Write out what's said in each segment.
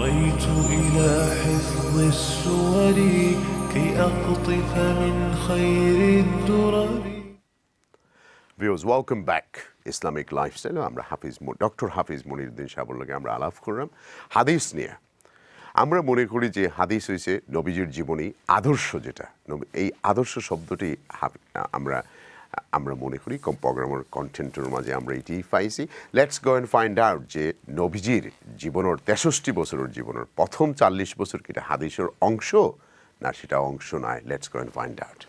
بغيت إلى حفظ السور كي أقطف من خير الدرر. Viewers, welcome back. Islamic Lifestyle. আমরা doctor হাফিজ মনিরউদ্দিন সাহেবের লগে আমরা আলাপ করলাম হাদিস নিয়ে। আমরা মনে করি যে হাদিস হইছে নবীজির জীবনী আদর্শ, যেটা এই আদর্শ শব্দটি আমরা মনে করি প্রোগ্রামের কন্টেন্টের মাঝে আমরা এটি পাইছি। Let's go and find out যে নবীজির জীবনের 63 বছরের জীবনের প্রথম 40 বছর কি এটা হাদিসের অংশ না সেটা অংশ নয়। Let's go and find out.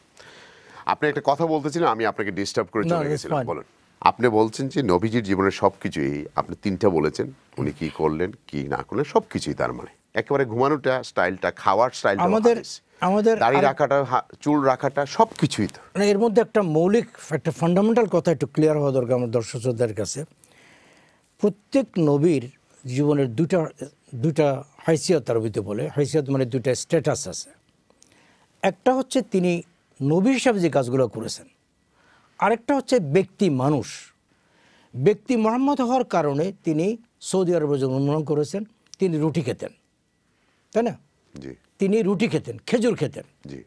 আপনি একটা কথা বলতেছিলেন, আমি আপনাকে ডিস্টার্ব করে চলে গেছিলাম। বলেন। আপনি বলছেন যে নবীজির জীবনের সবকিছুই, আপনি তিনটা বলেছেন, উনি কি করলেন কি না করলেন সবকিছুই, তার মানে একেবারে ঘুমানোটা স্টাইলটা, খাওয়ার স্টাইলটা, আমাদের দাড়ি রাখাটা, চুল রাখাটা সবকিছুই তো। মানে এর মধ্যে একটা মৌলিক, একটা ফান্ডামেন্টাল কথা একটু ক্লিয়ার হওয়া দরকার আমার দর্শকদের কাছে। প্রত্যেক নবীর জীবনের দুইটা হাইসিয়ত, তার ভিতরে বলে হাইসিয়ত মানে দুইটা স্ট্যাটাস আছে। একটা হচ্ছে তিনি নবী হিসাবে যে কাজগুলো করেছেন, আরেকটা হচ্ছে ব্যক্তি মানুষ। ব্যক্তি মোহাম্মদ হওয়ার কারণে তিনি সৌদি আরবে জন্মগ্রহণ করেছেন, তিনি রুটি খেতেন, তাই না? জি। তিনি রুটি খেতেন, খেজুর খেতেন। জি।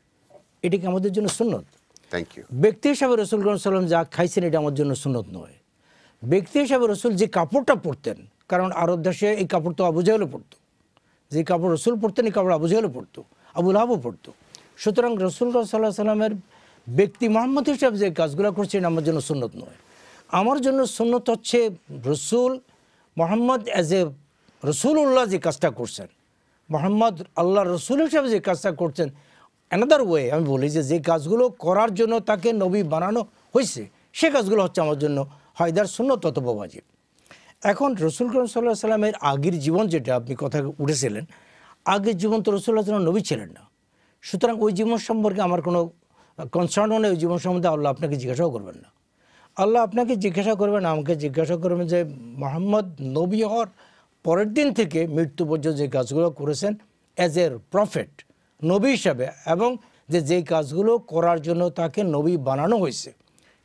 এটা কি আমাদের জন্য সুন্নত? Thank you. ব্যক্তি হিসাবে রসুল সাল্লাম যা খাইছেন এটা আমার জন্য সুন্নত নয়। ব্যক্তি হিসাবে রসুল যে কাপড়টা পরতেন, কারণ আরব দেশে এই কাপড় তো আবু জাহেলও পরতো, যে কাপড় রসুল পরতেন এই কাপড় আবু জাহেলও পরতো, আবু লাহাবও পরতো। সুতরাং রসুল সাল্লাহ সাল্লামের ব্যক্তি মোহাম্মদ হিসাবে যে কাজগুলো করছেন আমার জন্য সুন্নত নয়। আমার জন্য সুন্নত হচ্ছে রসুল মোহাম্মদ অ্যাজ এ রসুল্লাহ যে কাজটা করছেন, মোহাম্মদ আল্লাহ রসুল হিসাবে যে কাজটা করছেন, অ্যানাদার ওয়ে আমি বলি যে কাজগুলো করার জন্য তাকে নবী বানানো হয়েছে, সে কাজগুলো হচ্ছে আমার জন্য হায়দার সুন্নত অথবা ওয়াজিব। এখন রসুল করিম সাল্লাহ সাল্লামের আগের জীবন, যেটা আপনি কথা উঠেছিলেন, আগের জীবন তো রসুল্লাহ সাল্লাম নবী ছিলেন না। সুতরাং ওই জীবন সম্পর্কে আমার কোনো কনসার্নও নেই। ওই জীবন সম্বন্ধে আল্লাহ আপনাকে জিজ্ঞাসাও করবেন না। আল্লাহ আপনাকে জিজ্ঞাসা করবেন, আমাকে জিজ্ঞাসা করবেন যে মোহাম্মদ নবী হওয়ার পরের দিন থেকে মৃত্যু পর্যন্ত যে কাজগুলো করেছেন অ্যাজ এ প্রফেট, নবী হিসাবে, এবং যে কাজগুলো করার জন্য তাকে নবী বানানো হয়েছে,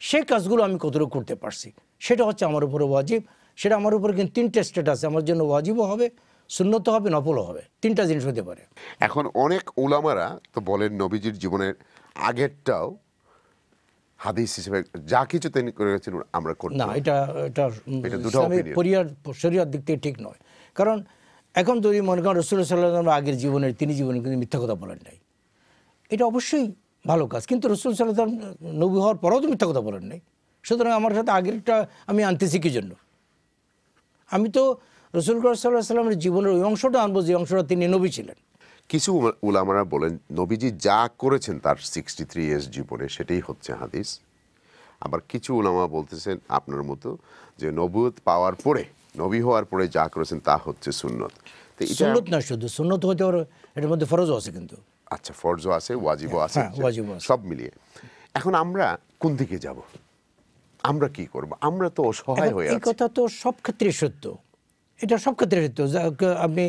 সেই কাজগুলো আমি কতটুকু করতে পারছি, সেটা হচ্ছে আমার উপরে ওয়াজিব। সেটা আমার উপরে কিন্তু তিনটে স্টেট আছে, আমার জন্য ওয়াজিবও হবে, সুন্নত হবে, নফলও হবে, তিনটা জিনিস হতে পারে। এখন অনেক উলামারা তো বলেন নবীজির জীবনের আগেরটাও হাদিস হিসেবে যা কিছু তিনি করেছেন আমরা করতে না, এটা শরিয়ার দিক থেকে ঠিক নয়। কারণ এখন যদি মনে করেন রাসূলুল্লাহ সাল্লাল্লাহু আলাইহি ওয়াসাল্লাম আগের জীবনে কিন্তু মিথ্যা কথা বলেন নাই, এটা অবশ্যই ভালো কাজ। কিন্তু রাসূলুল্লাহ সাল্লাল্লাহু আলাইহি ওয়াসাল্লাম নবী হওয়ার পরেও তো মিথ্যা কথা বলেন নাই। সুতরাং আমার সাথে আগেরটা আমি আনতেছি কি জন্য? আমি তো রাসূলুল্লাহ সাল্লাল্লাহু আলাইহি ওয়াসাল্লামের জীবনের ওই অংশটা আনবো যে অংশটা তিনি নবী ছিলেন। কিছু উলামারা বলেন নবীজি যা করেছেন তার 63 ইয়ার্স জীবনে সেটাই হচ্ছে হাদিস। আবার কিছু উলামা বলতেছেন আপনার মতো যে নবুয়ত পাওয়ার পরে, নবী হওয়ার পরে যা করেছেন তা হচ্ছে সুন্নত। তো এটা সুন্নত না, শুধু সুন্নত হতে পারে, এর মধ্যে ফরজও আছে কিন্তু। আচ্ছা, ফরজও আছে, ওয়াজিবও আছে, সব মিলিয়ে। এখন আমরা কোন দিকে যাব? আমরা কি করব? আমরা তো অসহায় হয়ে আছি। এই কথা তো সব ক্ষেত্রে সত্য, এটা সব ক্ষেত্রে সত্য। আপনি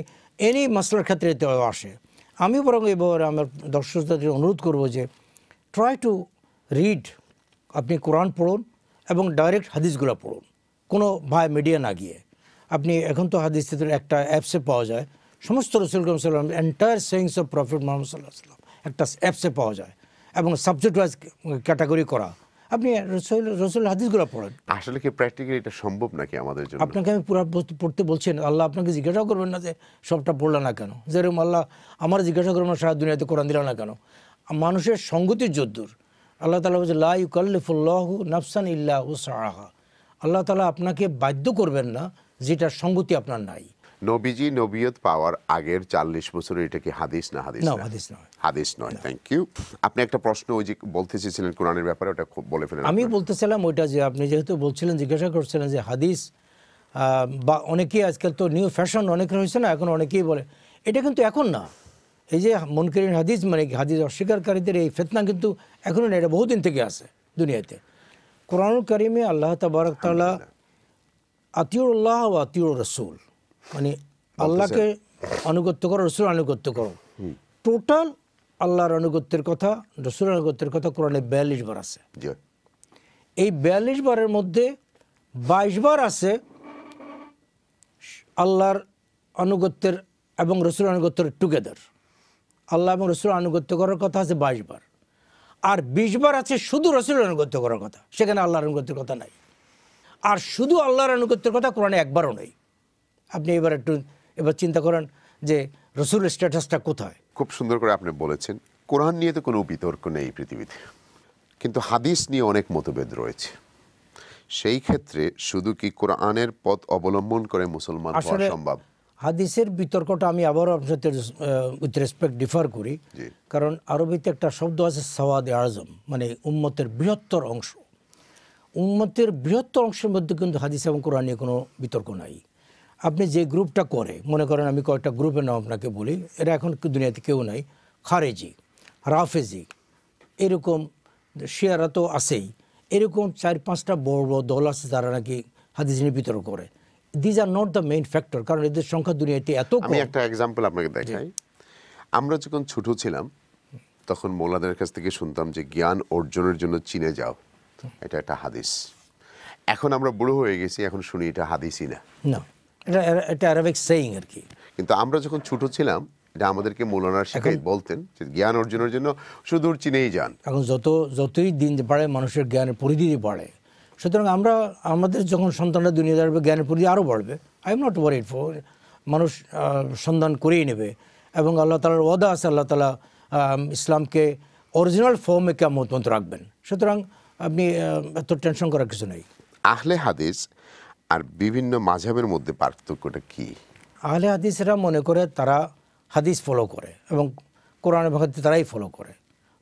এনি মাসলার ক্ষেত্রে তো আসে। আমি বরং এবার আমার দর্শকদের অনুরোধ করব যে ট্রাই টু রিড, আপনি কোরআন পড়ুন এবং ডাইরেক্ট হাদিসগুলো পড়ুন, কোনো ভাই মিডিয়া না গিয়ে। আপনি এখন তো হাদিস একটা অ্যাপসে পাওয়া যায়, সমস্ত রাসূল সাল্লাল্লাহু entire sayings of prophet Muhammad সাল্লাল্লাহু আলাইহি ওয়াসাল্লাম একটা অ্যাপসে পাওয়া যায়, এবং সাবজেক্ট ওয়াইজ ক্যাটাগরি করা। আপনি রসুল হাদিসগুলো পড়েন। আসলে কি প্র্যাকটিক্যালি এটা সম্ভব নাকি আমাদের জন্য? আপনাকে আমি পুরো পড়তে বলছেন, আল্লাহ আপনাকে জিজ্ঞাসা করবেন না যে সবটা পড়লে না কেন। যেরকম আল্লাহ আমার জিজ্ঞাসা করবেন না সারা দুনিয়াতে কোরআন দিল না কেন। মানুষের সঙ্গতির যদ্দূর আল্লাহ তাআলা বলছে লা ইউকাল্লিফুল্লাহু নাফসান ইল্লা উসআহা। আল্লাহ তাআলা আপনাকে বাধ্য করবেন না যেটা সঙ্গতি আপনার নাই। নবীজি নবিয়ত পাওয়ার আগের 40 বছরের এটা কি হাদিস না? হাদিস না, হাদিস নয়। হাদিস নয়। Thank you. আপনি একটা প্রশ্ন ওই যে বলতে চেয়েছিলেন কোরআনের ব্যাপারে, ওটা খুব বলে ফেলেন। আমি বলতেছিলাম ওইটা যে আপনি যেহেতু বলছিলেন, জিজ্ঞাসা করছিলেন যে হাদিস বা অনেকেই আজকাল তো নিউ ফ্যাশন অনেক হয়েছে না, এখন অনেকেই বলে, এটা কিন্তু এখন না। এই যে মুনকারিন হাদিস মানে হাদিস অস্বীকারীদের এই ফিতনা কিন্তু এখনও না, এটা বহুদিন থেকে আছে দুনিয়াতে। কোরআনুল কারিমে আল্লাহ তাবারক তাআলা আতিউল্লাহ ওয়া আতিউর রাসূল, মানে আল্লাহকে আনুগত্য করো, রসুল আনুগত্য করো। টোটাল আল্লাহর আনুগত্যের কথা, রসুল আনুগত্যের কথা কোরআনে 42 বার আছে। এই 42 বারের মধ্যে 22 বার আছে আল্লাহর আনুগত্যের এবং রসুল আনুগত্য টুগেদার। আল্লাহ এবং রসুল আনুগত্য করার কথা আছে 22 বার, আর 20 বার আছে শুধু রসুল আনুগত্য করার কথা, সেখানে আল্লাহর আনুগত্যের কথা নাই। আর শুধু আল্লাহর আনুগত্যের কথা কোরআনে একবারও নেই। আপনি এবার চিন্তা করেন যে রসুলের স্ট্যাটাসটা কোথায়। খুব সুন্দর করে আপনি বলেছেন। কোরআন নিয়ে তো কোনো বিতর্ক নেই পৃথিবীতে, কিন্তু হাদিস নিয়ে অনেক মতভেদ রয়েছে। সেই ক্ষেত্রে শুধু কি কোরআনের পথ অবলম্বন করে মুসলমান হওয়া সম্ভব? হাদিসের বিতর্কটা আমি আবারও আপনার সাথে উইথ রেসপেক্ট ডিফার করি, কারণ আরবিতে একটা শব্দ আছে সাওয়াদে আজম, মানে উম্মতের বৃহত্তর অংশ। উম্মতের বৃহত্তর অংশের মধ্যে কিন্তু হাদিস এবং কোরআন নিয়ে কোনো বিতর্ক নাই। আপনি যে গ্রুপটা করে, মনে করেন আমি কয়েকটা গ্রুপের নাম আপনাকে বলি, এরা এখন দুনিয়াতে কেউ নাই, খারেজি, রাফেজি, এরকম শিয়ারা তো আছেই, এরকম 4-5টা বড় বড় দল আছে যারা নাকি হাদিস নিয়ে বিতর্ক করে। These are not the main factor, কারণ এদের সংখ্যা দুনিয়াতে এত কম। আমি একটা এক্সাম্পল আপনাকে দেখাই। আমরা যখন ছোট ছিলাম তখন মৌলাদের কাছ থেকে শুনতাম যে জ্ঞান অর্জনের জন্য চীনে যাও, এটা একটা হাদিস। এখন আমরা বুড়ো হয়ে গেছি, এখন শুনি এটা হাদিসই না, না, এটা অ্যারাবিক সেইং আর কি। কিন্তু আমরা যখন ছোট ছিলাম এটা আমাদেরকে মৌলানা শিখাই বলতেন যে জ্ঞান অর্জনের জন্য সুদূর চীনেই যান। এখন যতই দিন বাড়ে মানুষের জ্ঞানের পরিধি বাড়ে, সুতরাং আমাদের যখন সন্তানরা দুনিয়া আসবে জ্ঞানের পরিধি আরও বাড়বে। I am not worried for, মানুষ সন্ধান করেই নেবে। এবং আল্লাহ তাআলার ওয়াদা আছে, আল্লাহ তাআলা ইসলামকে অরিজিনাল ফর্মে কিয়ামত পর্যন্ত রাখবেন। সুতরাং আপনি এত টেনশন করার কিছু নেই। আহলে হাদিস আর বিভিন্ন মাযহাবের মধ্যে পার্থক্যটা কি? আহলে হাদিসরা মনে করে তারা হাদিস ফলো করে এবং কোরআন এবং হাদিস তারাই ফলো করে,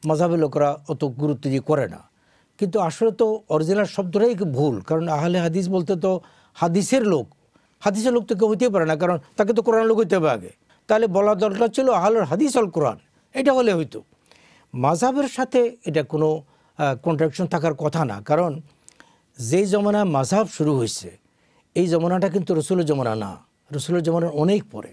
মাযহাবের লোকেরা অত গুরুত্ব দিয়ে করে না। কিন্তু আসলে তো অরিজিনাল শব্দটাই ভুল, কারণ আহলে হাদিস বলতে তো হাদিসের লোক তো কেউ হইতেই পারে না, কারণ তাকে তো কোরআন লোক হইতে হবে আগে। তাহলে বলা দরকার ছিল আহলুল হাদিস আল কোরআন, এটা হলে হইতো। মাযহাবের সাথে এটা কোনো কন্ট্রাডিকশন থাকার কথা না, কারণ যেই জমানায় মাযহাব শুরু হয়েছে এই জমানাটা কিন্তু রসুলের জমানা না, রসুলের জমানার অনেক পরে।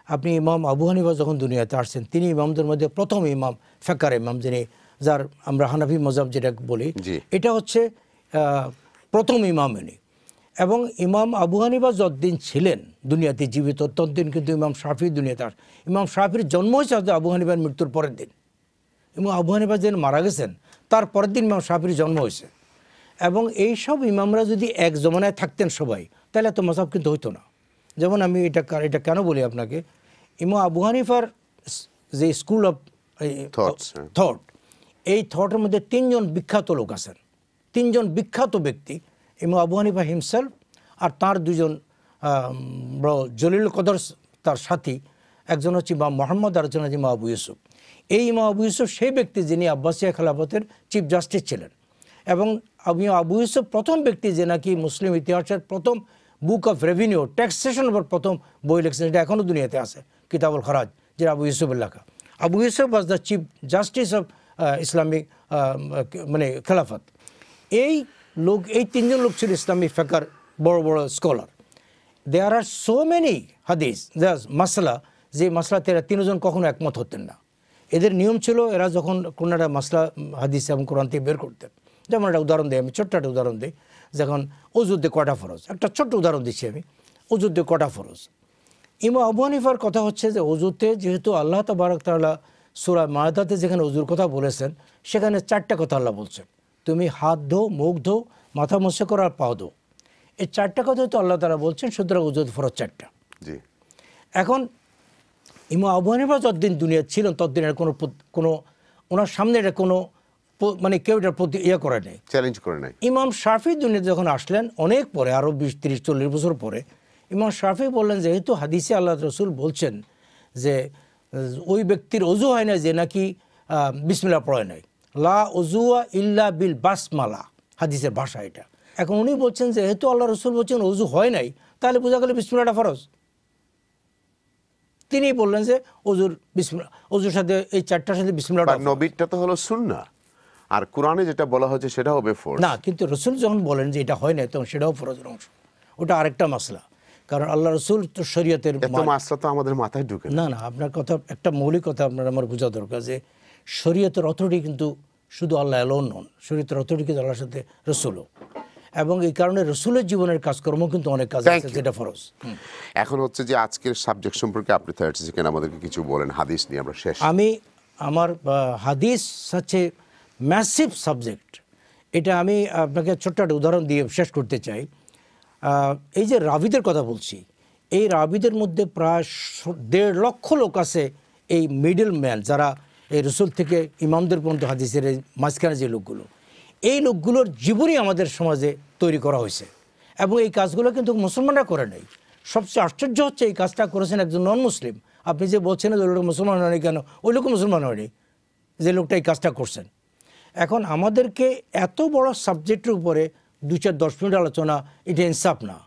আপনি ইমাম আবু হানিফা যখন দুনিয়াতে আসছেন, তিনি ইমামদের মধ্যে প্রথম ইমাম, ফেকার ইমাম, যিনি যার আমরা হানাফি মযহাব যেটা বলি, এটা হচ্ছে প্রথম ইমাম ইনি। এবং ইমাম আবু হানিফা যতদিন ছিলেন দুনিয়াতে জীবিত, ততদিন কিন্তু ইমাম শাফি দুনিয়াতে আসেন। ইমাম শাফির জন্ম হয়েছে আবু হানিফার মৃত্যুর পরের দিন। ইমাম আবু হানিফা যেদিন মারা গেছেন তার পরের দিন ইমাম শাফির জন্ম হয়েছে। এবং এই সব ইমামরা যদি এক জমানায় থাকতেন সবাই, তাহলে এত মযহাব কিন্তু হইতো না। যেমন আমি এটা কেন বলি আপনাকে, ইমাম আবু হানিফার যে স্কুল অফ থট, এই থটের মধ্যে 3জন বিখ্যাত লোক আছেন, 3জন বিখ্যাত ব্যক্তি, ইমাম আবু হানিফা হিমসেলফ আর তার 2জন বড় জলিল কদর তার সাথী, একজন হচ্ছে ইমাম মোহাম্মদ আর একজন হচ্ছে ইমাম আবু ইউসুফ। এই ইমাম আবু ইউসুফ সেই ব্যক্তি যিনি আব্বাসিয়া খেলাফতের চিফ জাস্টিস ছিলেন। এবং আবু ইউসুফ প্রথম ব্যক্তি যে নাকি মুসলিম ইতিহাসের প্রথম বুক অফ রেভিনিউ ট্যাক্সেশন ওপর প্রথম বই লিখছেন, এটা এখনও দুনিয়াতে আছে, কিতাবুল খরাজ, যেটা আবু ইউসুফের লেখা। Abu Yusuf was the chief justice of Islamic মানে খেলাফত। এই 3জন লোক ছিল ইসলামী ফেকার বড় বড় স্কলার। দেয়ার আর সো মেনি হাদিস মাসলা, যে মাসলাতে এরা 3জন কখনো একমত হতেন না। এদের নিয়ম ছিল এরা যখন কোনো একটা মাসলা হাদিস এবং কোরআন থেকে বের করতেন, যেমন একটা উদাহরণ দিই, আমি ছোট্ট একটা উদাহরণ দিই, যখন অজুদ্দে কটা ফরজ, একটা ছোট্ট উদাহরণ দিচ্ছি আমি, অজুদ্দে কটা ফরজ। ইমাম আবু হানিফার কথা হচ্ছে যে অজুতে যেহেতু আল্লাহ তাবারক তাআলা সূরা মায়দাতে যেখানে অজুর কথা বলেছেন, সেখানে 4টা কথা আল্লাহ বলছেন, তুমি হাত ধো, মুখ ধো, মাথা মুছে করো আর পাও ধো। এই 4টা কথা তো আল্লাহ তাআলা বলছেন, সুতরাং অজুদ ফরজ 4টা। এখন ইমাম আবু হানিফা যতদিন দুনিয়া ছিলেন ততদিন এর কোনো ওনার সামনে এটা কোনো মানে কেউ এটার প্রতি করে নেই, চ্যালেঞ্জ করে নাই। ইমাম শাফি দুনিয়াতে যখন আসলেন অনেক পরে, আরও 20-30-40 বছর পরে, ইমাম শাফি বললেন যেহেতু হাদিসে আল্লাহ রসুল বলছেন যে ওই ব্যক্তির অজু হয় না যে নাকি বিসমিল্লাহ পড়ে নাই, লা অজুয়া ইল্লা বিল বাসমালা, হাদিসের ভাষা এটা। এখন উনি বলছেন যেহেতু আল্লাহ রসুল বলছেন অজু হয় নাই, তাহলে বোঝা গেল বিসমিল্লাহটা ফরজ। তিনি বললেন যে অজুর সাথে এই 4টার সাথে বিসমিল্লাহটা, নবীরটা তো হলো সুন্নাহ, আর কোরআনে যেটা বলা হচ্ছে সেটা হবে ফরজ না। কিন্তু রসুল যখন বলেন যে এটা হয় না, তখন সেটাও ফরজের অংশ, ওটা আরেকটা মাসলা। কারণ আল্লাহ রসুল তো শরীয়তের মাসলা তো আমাদের মাথায় ঢুকে না। আপনার কথা একটা মৌলিক কথা আমার বোঝা দরকার যে শরীয়তের অথরিটি কিন্তু শুধু আল্লাহ অ্যালোন নন, শরীয়তের অথরিটি কিন্তু আল্লাহর সাথে রসুলও। এবং এই কারণে রসুলের জীবনের কাজকর্ম কিন্তু অনেক কাজ Thank আছে you. যেটা ফরজ। এখন হচ্ছে যে আজকের সাবজেক্ট সম্পর্কে আপনি 30 সেকেন্ড আমাদেরকে কিছু বলেন, হাদিস নিয়ে আমরা শেষ। আমি আমার হাদিস হচ্ছে ম্যাসিভ সাবজেক্ট, এটা আমি আপনাকে ছোট্ট একটা উদাহরণ দিয়ে শেষ করতে চাই। এই যে রাবিদের কথা বলছি, এই রাবিদের মধ্যে প্রায় 1.5 লক্ষ লোক আছে, এই মিডল ম্যান যারা এই রসুল থেকে ইমামদের পর্যন্ত হাদিসের এই মাঝখানে যে লোকগুলো, এই লোকগুলোর জীবনই আমাদের সমাজে তৈরি করা হয়েছে এবং এই কাজগুলো কিন্তু মুসলমানরা করে নাই। সবচেয়ে আশ্চর্য হচ্ছে এই কাজটা করেছেন একজন নন মুসলিম। আপনি যে বলছেন ওই লোক মুসলমান হয়নি, কেন? ওই লোক মুসলমান হয়নি যে লোকটা এই কাজটা করছেন। এখন আমাদেরকে এত বড় সাবজেক্টের উপরে 2-4-10 মিনিট আলোচনা, এটা ইনসাফ না।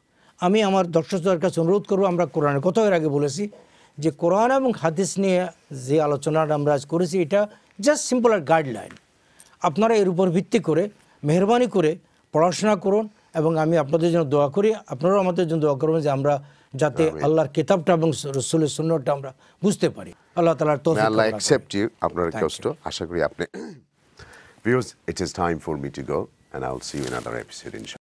আমি আমার দর্শকদের কাছে অনুরোধ করবো, আমরা কোরআনের কথা এর আগে বলেছি যে কোরআন এবং হাদিস নিয়ে যে আলোচনাটা আমরা আজ করেছি, এটা জাস্ট সিম্পল আর গাইডলাইন। আপনারা এর উপর ভিত্তি করে মেহরবানি করে পড়াশোনা করুন এবং আমি আপনাদের জন্য দোয়া করি, আপনারাও আমাদের জন্য দোয়া করবেন যে আমরা যাতে আল্লাহর কিতাবটা এবং রসুলের সুন্নাহটা আমরা বুঝতে পারি। আল্লাহ তাআলার তৌফিক। আল্লাহ অ্যাকসেপ্ট ইউ, আপনার কষ্ট। আশা করি আপনি Viewers, it is time for me to go and I'll see you in another episode, inshallah.